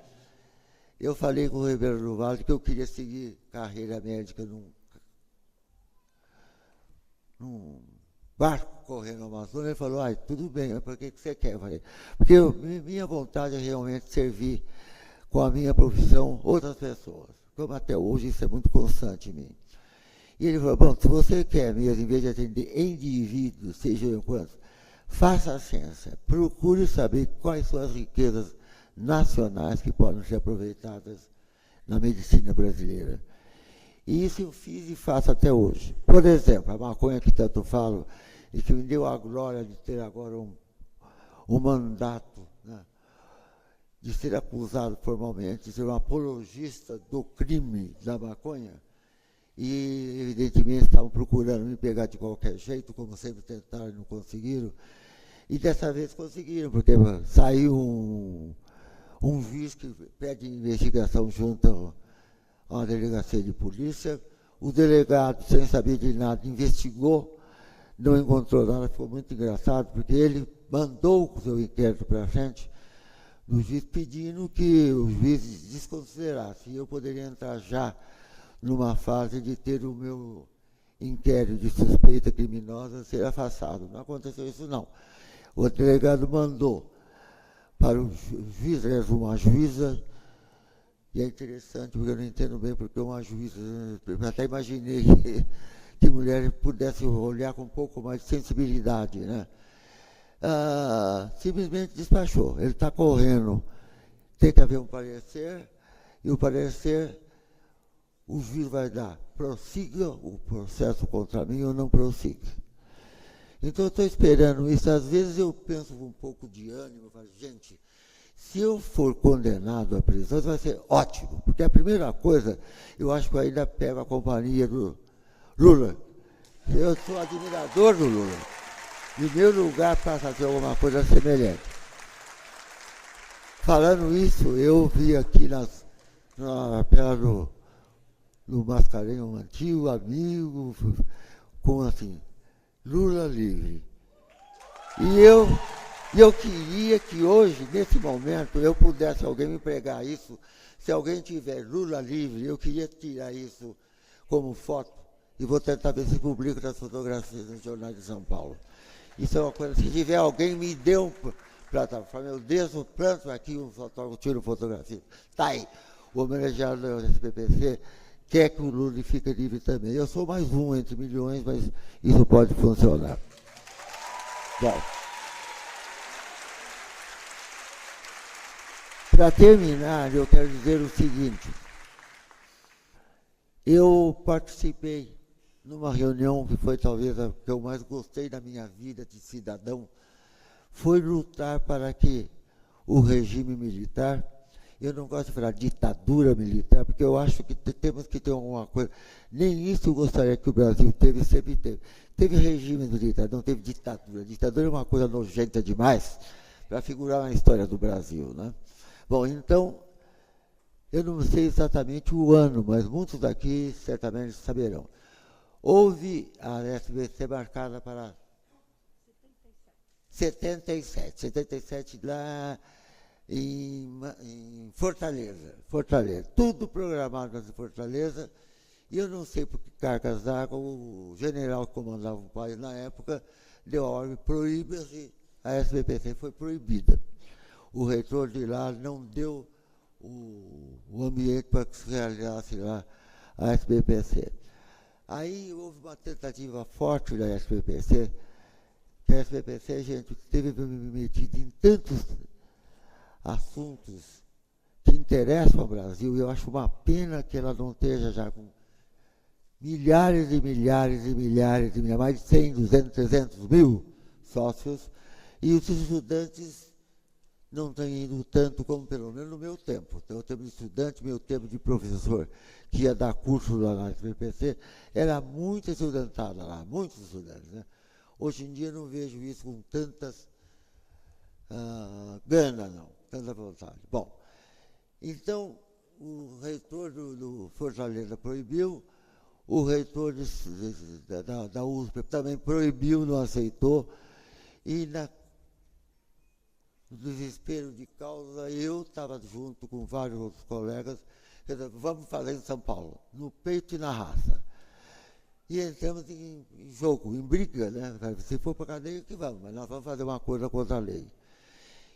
Eu falei com o Ribeiro do Vale que eu queria seguir carreira médica num barco correndo na Amazônia. Ele falou, tudo bem, mas por que você quer? Eu falei, porque minha vontade é realmente servir com a minha profissão outras pessoas. Como até hoje isso é muito constante em mim. E ele falou, bom, se você quer mesmo, em vez de atender indivíduos, sejam quantos, faça a ciência, procure saber quais são as riquezas nacionais que podem ser aproveitadas na medicina brasileira. E isso eu fiz e faço até hoje. Por exemplo, a maconha que tanto falo, e que me deu a glória de ter agora um mandato, né, de ser acusado formalmente, de ser um apologista do crime da maconha, e evidentemente estavam procurando me pegar de qualquer jeito, como sempre tentaram e não conseguiram, e dessa vez conseguiram, porque saiu um juiz que pede investigação junto a uma delegacia de polícia, o delegado, sem saber de nada, investigou, não encontrou nada, ficou muito engraçado, porque ele mandou o seu inquérito para a gente, no juiz pedindo que o juiz desconsiderasse, e eu poderia entrar já numa fase de ter o meu inquérito de suspeita criminosa ser afastado. Não aconteceu isso, não. O delegado mandou para o juiz, uma juíza, e é interessante, porque eu não entendo bem, porque uma juíza, eu até imaginei que mulheres pudessem olhar com um pouco mais de sensibilidade, né? Simplesmente despachou. Ele está correndo, tem que haver um parecer, e o parecer, o juiz vai dar, prossiga o processo contra mim ou não prossiga. Então eu estou esperando isso. Às vezes eu penso com um pouco de ânimo, falo, gente, se eu for condenado à prisão, isso vai ser ótimo, porque a primeira coisa, eu acho que eu ainda pego a companhia do Lula. Eu sou admirador do Lula. Em meu lugar passa a ter alguma coisa semelhante. Falando isso, eu vi aqui na tela do Mascarenhas, um antigo amigo, com assim, Lula livre. E eu queria que hoje, nesse momento, eu pudesse alguém me pregar isso. Se alguém tiver Lula livre, eu queria tirar isso como foto e vou tentar ver se publico as fotografias nos jornais de São Paulo. Isso é uma coisa, se tiver alguém, me dê um plataforma, eu desço, planto aqui um fotógrafo, tiro fotografia. Está aí, o homenageado da SBPC quer que o Lula fique livre também. Eu sou mais um entre milhões, mas isso pode funcionar. Bom, para terminar, eu quero dizer o seguinte. Eu participei numa reunião que foi talvez a que eu mais gostei da minha vida de cidadão, foi lutar para que o regime militar, eu não gosto de falar ditadura militar, porque eu acho que temos que ter alguma coisa, nem isso eu gostaria que o Brasil teve, sempre teve. Teve regime militar, não teve ditadura. Ditadura é uma coisa nojenta demais para figurar na história do Brasil, né? Bom, então, eu não sei exatamente o ano, mas muitos daqui certamente saberão. Houve a SBC marcada para 77 lá em Fortaleza. Tudo programado em Fortaleza, e eu não sei por que cargas d'água, o general que comandava o país na época deu a ordem, proíbe-se, a SBPC foi proibida. O reitor de lá não deu o ambiente para que se realizasse lá a SBPC. Aí houve uma tentativa forte da SBPC, que a SBPC, gente, esteve metida em tantos assuntos que interessam ao Brasil, e eu acho uma pena que ela não esteja já com milhares e milhares e milhares, mais de 100, 200, 300 mil sócios, e os estudantes não têm ido tanto como pelo menos no meu tempo. Então, o tempo de estudante, meu tempo de professor, que ia dar curso lá na SBPC, era muito estudantada lá, muitos estudantes, né? Hoje em dia não vejo isso com tantas gana, não, tanta vontade. Bom, então o reitor do Fortaleza proibiu, o reitor da USP também proibiu, não aceitou, e no desespero de causa, eu estava junto com vários outros colegas, vamos fazer em São Paulo, no peito e na raça. E entramos em jogo, em briga, né? Se for para a cadeia, que vamos, mas nós vamos fazer uma coisa contra a lei.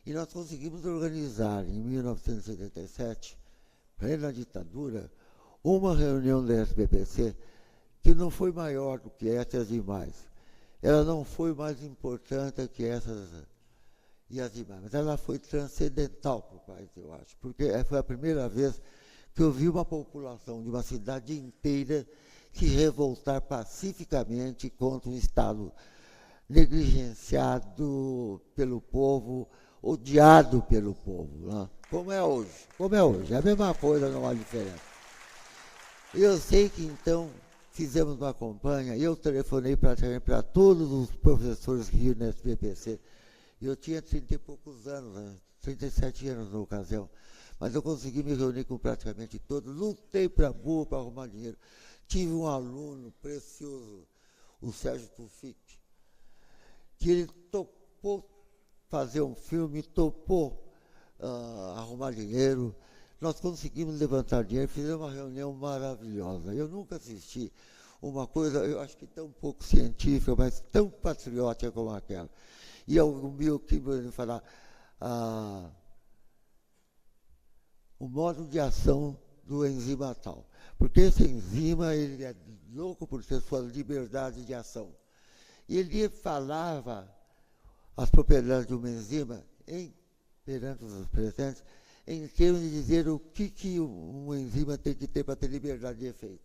E nós conseguimos organizar, em 1977, plena ditadura, uma reunião da SBPC que não foi maior do que essas demais. ela não foi mais importante que essas e as demais, mas ela foi transcendental para o país, eu acho, porque foi a primeira vez que eu vi uma população de uma cidade inteira se revoltar pacificamente contra um Estado negligenciado pelo povo, odiado pelo povo, né? Como é hoje, é a mesma coisa, não há diferença. Eu sei que, então, fizemos uma campanha, eu telefonei praticamente para todos os professores que iam na SBPC. Eu tinha 30 e poucos anos, né? 37 anos na ocasião, mas eu consegui me reunir com praticamente todos, lutei para burro para arrumar dinheiro. Tive um aluno precioso, o Sérgio Tufik, que ele topou fazer um filme, topou arrumar dinheiro. Nós conseguimos levantar dinheiro, fizemos uma reunião maravilhosa. Eu nunca assisti uma coisa, eu acho que tão pouco científica, mas tão patriótica como aquela. E o bioquímico falar o modo de ação do enzima tal. Porque esse enzima, ele é louco por ter sua liberdade de ação. E ele falava as propriedades de uma enzima perante os presentes, em termos de dizer o que uma enzima tem que ter para ter liberdade de efeito.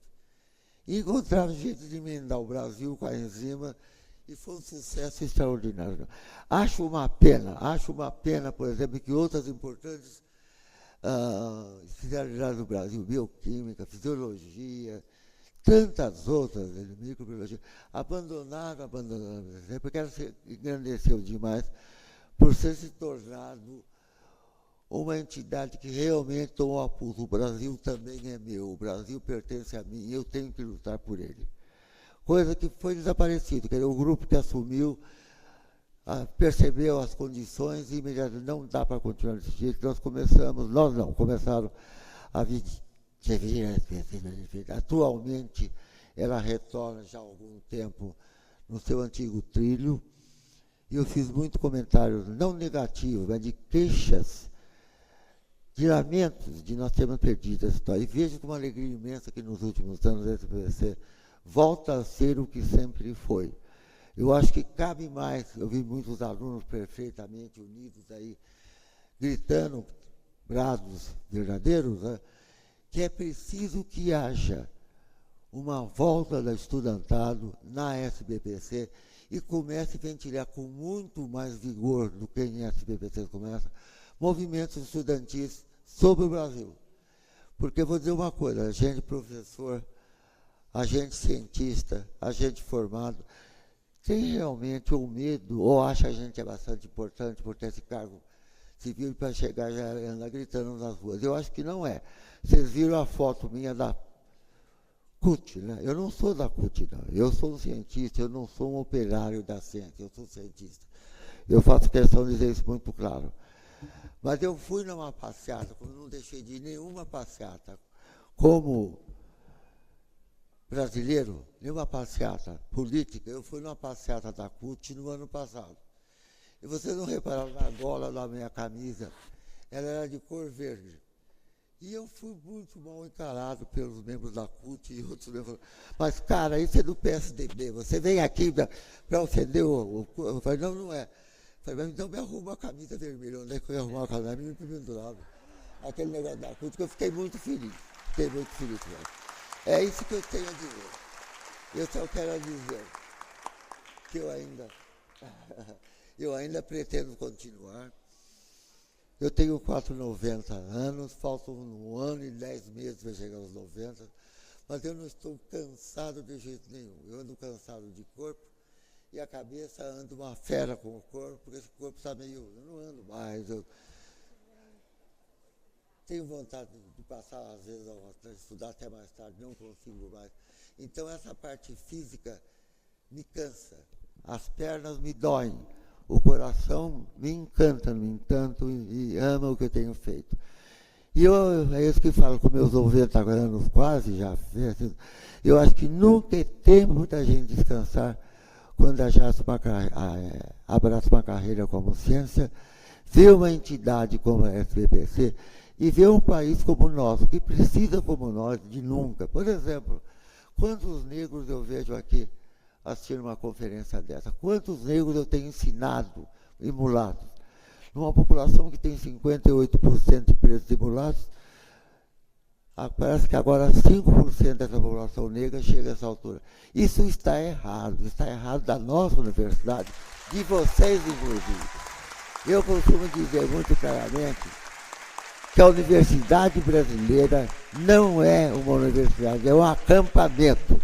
E encontrava jeito de emendar o Brasil com a enzima, e foi um sucesso extraordinário. Acho uma pena, por exemplo, que outras importantes especialidades do Brasil, bioquímica, fisiologia, tantas outras, microbiologia, abandonaram, porque ela se engrandeceu demais por ter se tornado uma entidade que realmente tomou a pulso. O Brasil também é meu, o Brasil pertence a mim, eu tenho que lutar por ele. Coisa que foi desaparecido, que era o grupo que assumiu, percebeu as condições e imediatamente não dá para continuar desse jeito. Começaram a vir. Atualmente, ela retorna já há algum tempo no seu antigo trilho, e eu fiz muitos comentários, não negativos, mas de queixas, de lamentos de nós termos perdido essa história. E vejo com uma alegria imensa que nos últimos anos a SBPC volta a ser o que sempre foi. Eu acho que cabe mais, eu vi muitos alunos perfeitamente unidos aí, gritando brados verdadeiros, né, que é preciso que haja uma volta do estudantado na SBPC e comece a ventilar com muito mais vigor do que em SBPC começa, movimentos estudantis sobre o Brasil. Porque vou dizer uma coisa, a gente professor, a gente cientista, a gente formado, tem realmente um medo, ou acha que a gente é bastante importante por ter esse cargo civil para chegar já anda gritando nas ruas. Eu acho que não é. Vocês viram a foto minha da CUT, né? Eu não sou da CUT, não. Eu sou um cientista, eu não sou um operário da ciência, eu sou cientista. Eu faço questão de dizer isso muito claro. Mas eu fui numa passeata, como não deixei de ir nenhuma passeata, como brasileiro, nenhuma passeata política, eu fui numa passeata da CUT no ano passado. E vocês não repararam na gola da minha camisa, ela era de cor verde. E eu fui muito mal encarado pelos membros da CUT e outros membros. Mas, cara, isso é do PSDB, você vem aqui para ofender o... Eu falei, não é. Eu falei, mas então me arruma a camisa vermelha. Onde é que eu ia arrumar a camisa? Me pendurava. Aquele negócio da CUT, que eu fiquei muito feliz. Velho. É isso que eu tenho a dizer. Eu só quero dizer que eu ainda pretendo continuar. Eu tenho 90 anos, faltam 1 ano e 10 meses para chegar aos 90, mas eu não estou cansado de jeito nenhum. Eu ando cansado de corpo e a cabeça anda uma fera com o corpo, porque esse corpo está meio... Eu não ando mais, eu tenho vontade de passar, às vezes, a estudar até mais tarde, não consigo mais. Então, essa parte física me cansa, as pernas me doem, o coração me encanta, no entanto, e ama o que eu tenho feito. E é isso que falo com meus 90 anos quase, já, eu acho que nunca é tempo da gente descansar quando abraça uma carreira como ciência, vê uma entidade como a SBPC, e ver um país como o nosso, que precisa como nós de nunca. Por exemplo, quantos negros eu vejo aqui assistindo uma conferência dessa. Quantos negros eu tenho ensinado e mulatos? Numa população que tem 58% de pretos e mulatos, parece que agora 5% dessa população negra chega a essa altura. Isso está errado da nossa universidade, de vocês inclusive. Eu costumo dizer muito claramente que a universidade brasileira não é uma universidade, é um acampamento,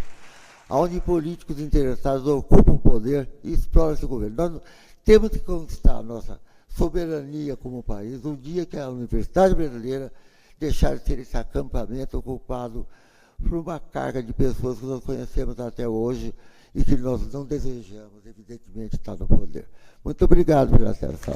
onde políticos interessados ocupam o poder e exploram esse governo. Nós temos que conquistar a nossa soberania como país, o dia que a universidade brasileira deixar de ser esse acampamento ocupado por uma carga de pessoas que nós conhecemos até hoje e que nós não desejamos, evidentemente, estar no poder. Muito obrigado pela atenção.